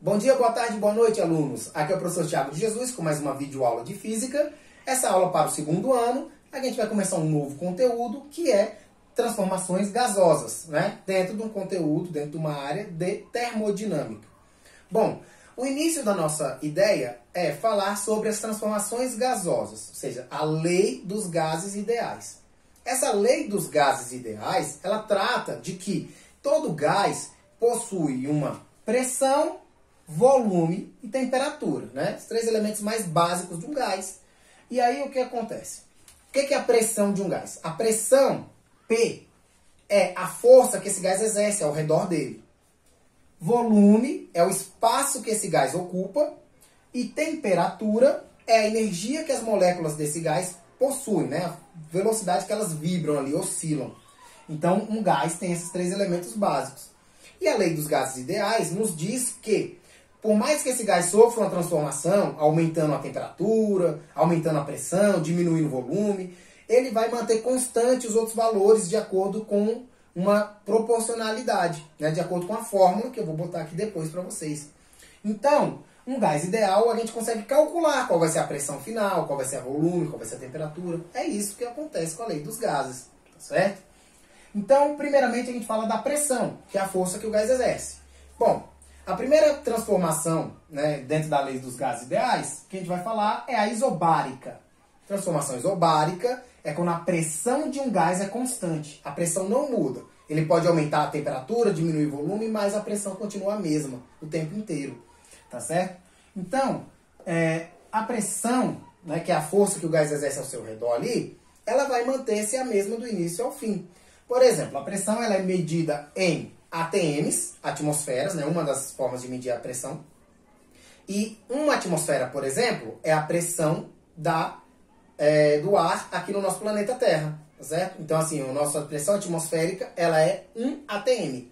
Bom dia, boa tarde, boa noite, alunos. Aqui é o professor Thiago de Jesus com mais uma videoaula de Física. Essa aula para o segundo ano, a gente vai começar um novo conteúdo que é transformações gasosas, né? Dentro de um conteúdo, dentro de uma área de termodinâmica. Bom, o início da nossa ideia é falar sobre as transformações gasosas, ou seja, a lei dos gases ideais. Essa lei dos gases ideais, ela trata de que todo gás possui uma pressão, volume e temperatura, né? Os três elementos mais básicos de um gás. E aí o que acontece? O que é a pressão de um gás? A pressão, P, é a força que esse gás exerce ao redor dele. Volume é o espaço que esse gás ocupa. E temperatura é a energia que as moléculas desse gás possuem, né? A velocidade que elas vibram ali, oscilam. Então, um gás tem esses três elementos básicos. E a lei dos gases ideais nos diz que, por mais que esse gás sofra uma transformação, aumentando a temperatura, aumentando a pressão, diminuindo o volume, ele vai manter constante os outros valores de acordo com uma proporcionalidade, né? De acordo com a fórmula que eu vou botar aqui depois para vocês. Então, um gás ideal, a gente consegue calcular qual vai ser a pressão final, qual vai ser o volume, qual vai ser a temperatura. É isso que acontece com a lei dos gases, tá certo? Então, primeiramente, a gente fala da pressão, que é a força que o gás exerce. Bom, a primeira transformação, né, dentro da lei dos gases ideais, que a gente vai falar é a isobárica. Transformação isobárica é quando a pressão de um gás é constante. A pressão não muda. Ele pode aumentar a temperatura, diminuir o volume, mas a pressão continua a mesma o tempo inteiro. Tá certo? Então, a pressão, né, que é a força que o gás exerce ao seu redor ali, ela vai manter-se a mesma do início ao fim. Por exemplo, a pressão ela é medida em ATMs, atmosferas, né, uma das formas de medir a pressão. E uma atmosfera, por exemplo, é a pressão do ar aqui no nosso planeta Terra. Tá certo? Então, assim, a nossa pressão atmosférica ela é 1 ATM.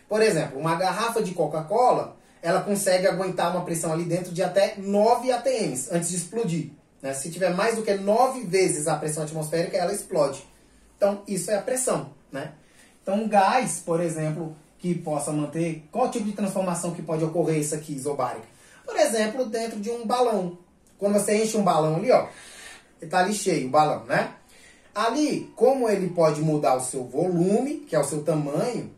Por exemplo, uma garrafa de Coca-Cola, ela consegue aguentar uma pressão ali dentro de até 9 ATMs antes de explodir, né? Se tiver mais do que 9 vezes a pressão atmosférica, ela explode. Então, isso é a pressão, né? Então, um gás, por exemplo, que possa manter... Qual tipo de transformação que pode ocorrer isso aqui, isobárica? Por exemplo, dentro de um balão. Quando você enche um balão ali, ó, ele tá ali cheio, o balão, né? Ali, como ele pode mudar o seu volume, que é o seu tamanho,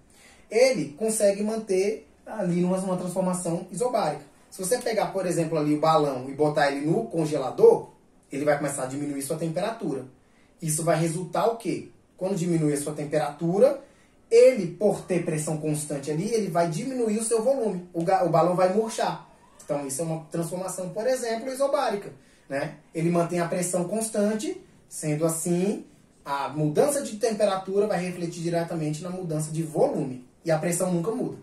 ele consegue manter ali numa transformação isobárica. Se você pegar, por exemplo, ali o balão e botar ele no congelador, ele vai começar a diminuir sua temperatura. Isso vai resultar o quê? Quando diminuir a sua temperatura, ele, por ter pressão constante ali, ele vai diminuir o seu volume. O balão vai murchar. Então, isso é uma transformação, por exemplo, isobárica, né? Ele mantém a pressão constante, sendo assim, a mudança de temperatura vai refletir diretamente na mudança de volume. E a pressão nunca muda.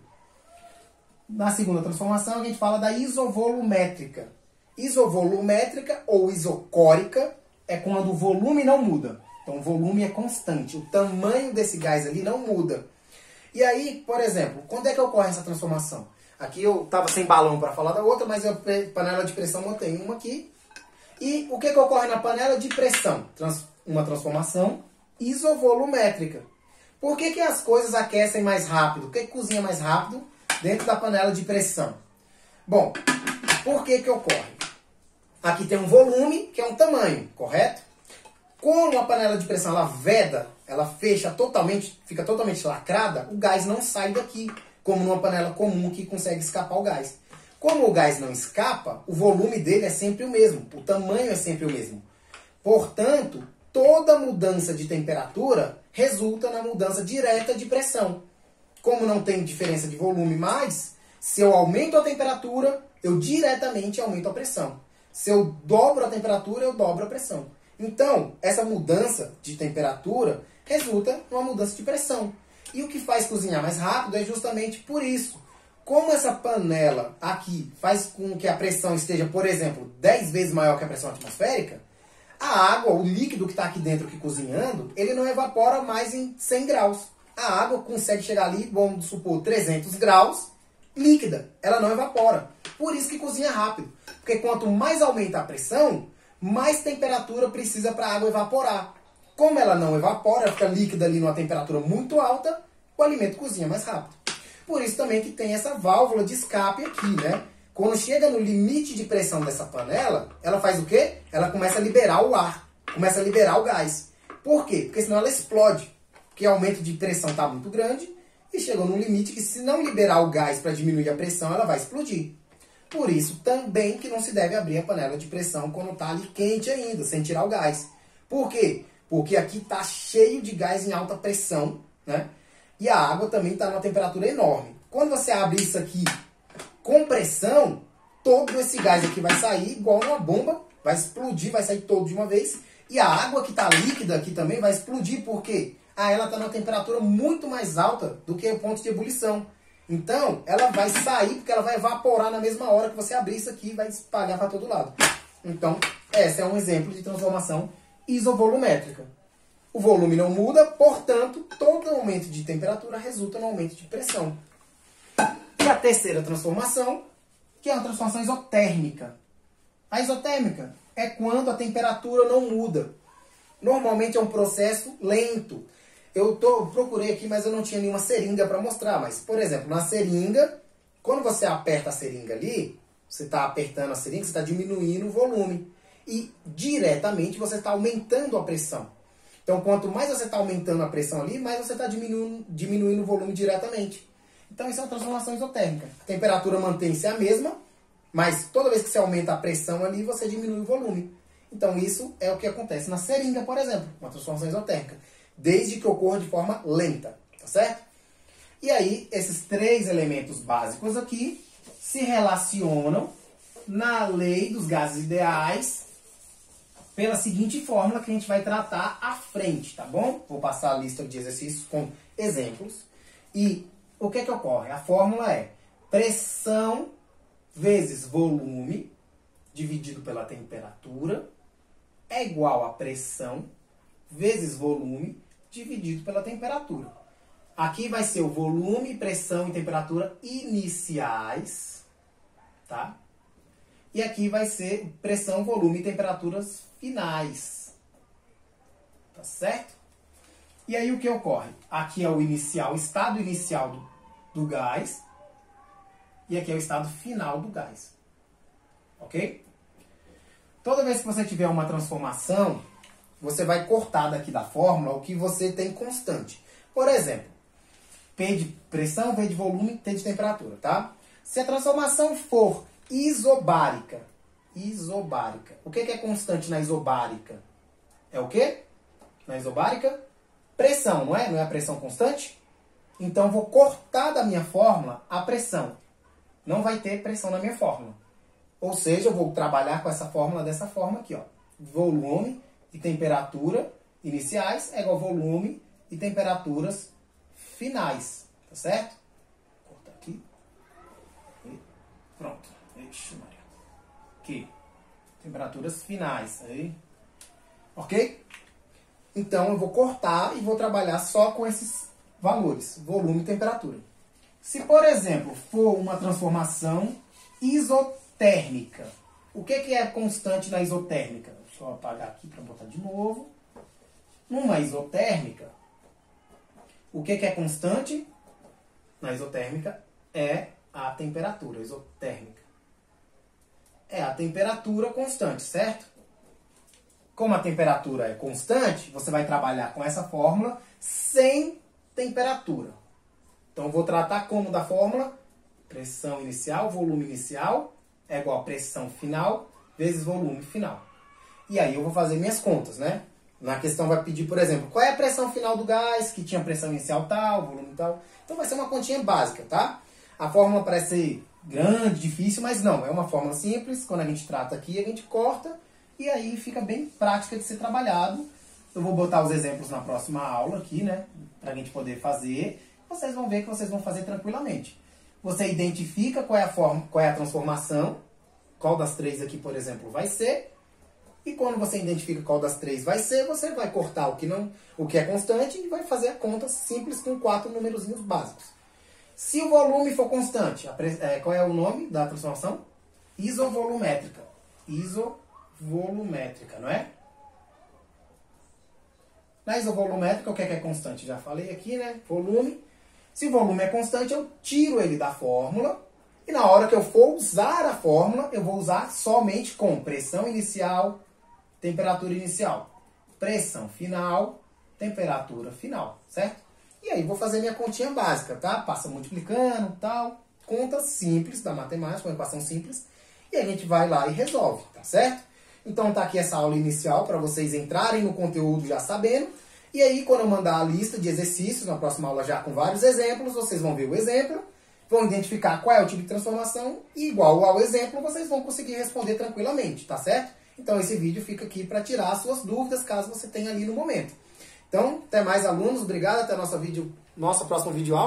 Na segunda transformação, a gente fala da isovolumétrica. Isovolumétrica ou isocórica é quando o volume não muda. Então, o volume é constante. O tamanho desse gás ali não muda. E aí, por exemplo, quando é que ocorre essa transformação? Aqui eu estava sem balão para falar da outra, mas a panela de pressão eu tenho uma aqui. E o que ocorre na panela de pressão? Uma transformação isovolumétrica. Por que as coisas aquecem mais rápido? Por que cozinha mais rápido dentro da panela de pressão? Bom, por que ocorre? Aqui tem um volume, que é um tamanho, correto? Como a panela de pressão ela veda, ela fecha totalmente, fica totalmente lacrada, o gás não sai daqui, como numa panela comum que consegue escapar o gás. Como o gás não escapa, o volume dele é sempre o mesmo, o tamanho é sempre o mesmo. Portanto, toda mudança de temperatura resulta na mudança direta de pressão. Como não tem diferença de volume mais, se eu aumento a temperatura, eu diretamente aumento a pressão. Se eu dobro a temperatura, eu dobro a pressão. Então, essa mudança de temperatura resulta numa mudança de pressão. E o que faz cozinhar mais rápido é justamente por isso. Como essa panela aqui faz com que a pressão esteja, por exemplo, 10 vezes maior que a pressão atmosférica, a água, o líquido que está aqui dentro aqui cozinhando, ele não evapora mais em 100 graus. A água consegue chegar ali, vamos supor, 300 graus, líquida. Ela não evapora. Por isso que cozinha rápido. Porque quanto mais aumenta a pressão, mais temperatura precisa para a água evaporar. Como ela não evapora, ela fica líquida ali numa temperatura muito alta, o alimento cozinha mais rápido. Por isso também que tem essa válvula de escape aqui, né? Quando chega no limite de pressão dessa panela, ela faz o quê? Ela começa a liberar o ar, começa a liberar o gás. Por quê? Porque senão ela explode. Porque o aumento de pressão está muito grande e chegou num limite que, se não liberar o gás para diminuir a pressão, ela vai explodir. Por isso também que não se deve abrir a panela de pressão quando está ali quente ainda, sem tirar o gás. Por quê? Porque aqui está cheio de gás em alta pressão, né? E a água também está numa temperatura enorme. Quando você abre isso aqui com pressão, todo esse gás aqui vai sair igual numa bomba, vai explodir, vai sair todo de uma vez. E a água que está líquida aqui também vai explodir, por quê? Ela está numa temperatura muito mais alta do que o ponto de ebulição. Então, ela vai sair, porque ela vai evaporar na mesma hora que você abrir isso aqui e vai espalhar para todo lado. Então, esse é um exemplo de transformação isovolumétrica. O volume não muda, portanto, todo aumento de temperatura resulta no aumento de pressão. E a terceira transformação, que é uma transformação isotérmica. A isotérmica é quando a temperatura não muda. Normalmente é um processo lento. Eu procurei aqui, mas eu não tinha nenhuma seringa para mostrar. Mas, por exemplo, na seringa, quando você aperta a seringa ali, você está apertando a seringa, você está diminuindo o volume. E diretamente você está aumentando a pressão. Então, quanto mais você está aumentando a pressão ali, mais você está diminuindo o volume diretamente. Então, isso é uma transformação isotérmica. A temperatura mantém-se a mesma, mas toda vez que você aumenta a pressão ali, você diminui o volume. Então, isso é o que acontece na seringa, por exemplo, uma transformação isotérmica. Desde que ocorra de forma lenta, tá certo? E aí, esses três elementos básicos aqui se relacionam na lei dos gases ideais, pela seguinte fórmula que a gente vai tratar à frente, tá bom? Vou passar a lista de exercícios com exemplos. E o que ocorre? A fórmula é pressão vezes volume dividido pela temperatura é igual a pressão vezes volume dividido pela temperatura. Aqui vai ser o volume, pressão e temperatura iniciais, tá? E aqui vai ser pressão, volume e temperaturas finais. Tá certo? E aí o que ocorre? Aqui é o inicial, o estado inicial do gás. E aqui é o estado final do gás. Ok? Toda vez que você tiver uma transformação, você vai cortar daqui da fórmula o que você tem constante. Por exemplo, P de pressão, V de volume, T de temperatura, tá? Se a transformação for isobárica, o que é constante na isobárica? É o quê? Na isobárica? Pressão, não é? Não é a pressão constante? Então, eu vou cortar da minha fórmula a pressão. Não vai ter pressão na minha fórmula. Ou seja, eu vou trabalhar com essa fórmula dessa forma aqui, ó. Volume e temperatura iniciais é igual a volume e temperaturas finais. Tá certo? Vou cortar aqui. E pronto. Ixi, Maria. Aqui. Temperaturas finais. Aí. Ok? Então, eu vou cortar e vou trabalhar só com esses valores. Volume e temperatura. Se, por exemplo, for uma transformação isotérmica, o que é constante na isotérmica? Deixa eu apagar aqui para botar de novo. Numa isotérmica, o que é constante na isotérmica é a temperatura isotérmica. É a temperatura constante, certo? Como a temperatura é constante, você vai trabalhar com essa fórmula sem temperatura. Então, eu vou tratar como da fórmula? Pressão inicial, volume inicial é igual a pressão final vezes volume final. E aí eu vou fazer minhas contas, né? Na questão vai pedir, por exemplo, qual é a pressão final do gás, que tinha pressão inicial tal, volume tal. Então vai ser uma continha básica, tá? A fórmula parece ser grande, difícil, mas não. É uma fórmula simples. Quando a gente trata aqui, a gente corta e aí fica bem prática de ser trabalhado. Eu vou botar os exemplos na próxima aula aqui, né? Pra gente poder fazer. Vocês vão ver que vocês vão fazer tranquilamente. Você identifica qual é a forma, qual é a transformação, qual das três aqui, por exemplo, vai ser. E quando você identifica qual das três vai ser, você vai cortar o que é constante e vai fazer a conta simples com 4 numerozinhos básicos. Se o volume for constante, qual é o nome da transformação? Isovolumétrica. Isovolumétrica, não é? Na isovolumétrica, o que é constante? Já falei aqui, né? Volume. Se o volume é constante, eu tiro ele da fórmula. E na hora que eu for usar a fórmula, eu vou usar somente com pressão inicial, temperatura inicial, pressão final, temperatura final, certo? E aí vou fazer minha continha básica, tá? Passa multiplicando, tal, conta simples da matemática, uma equação simples, e a gente vai lá e resolve, tá certo? Então tá aqui essa aula inicial para vocês entrarem no conteúdo já sabendo. E aí quando eu mandar a lista de exercícios, na próxima aula já com vários exemplos, vocês vão ver o exemplo, vão identificar qual é o tipo de transformação e igual ao exemplo, vocês vão conseguir responder tranquilamente, tá certo? Então esse vídeo fica aqui para tirar as suas dúvidas, caso você tenha ali no momento. Então, até mais alunos, obrigado, até a nossa próxima videoaula.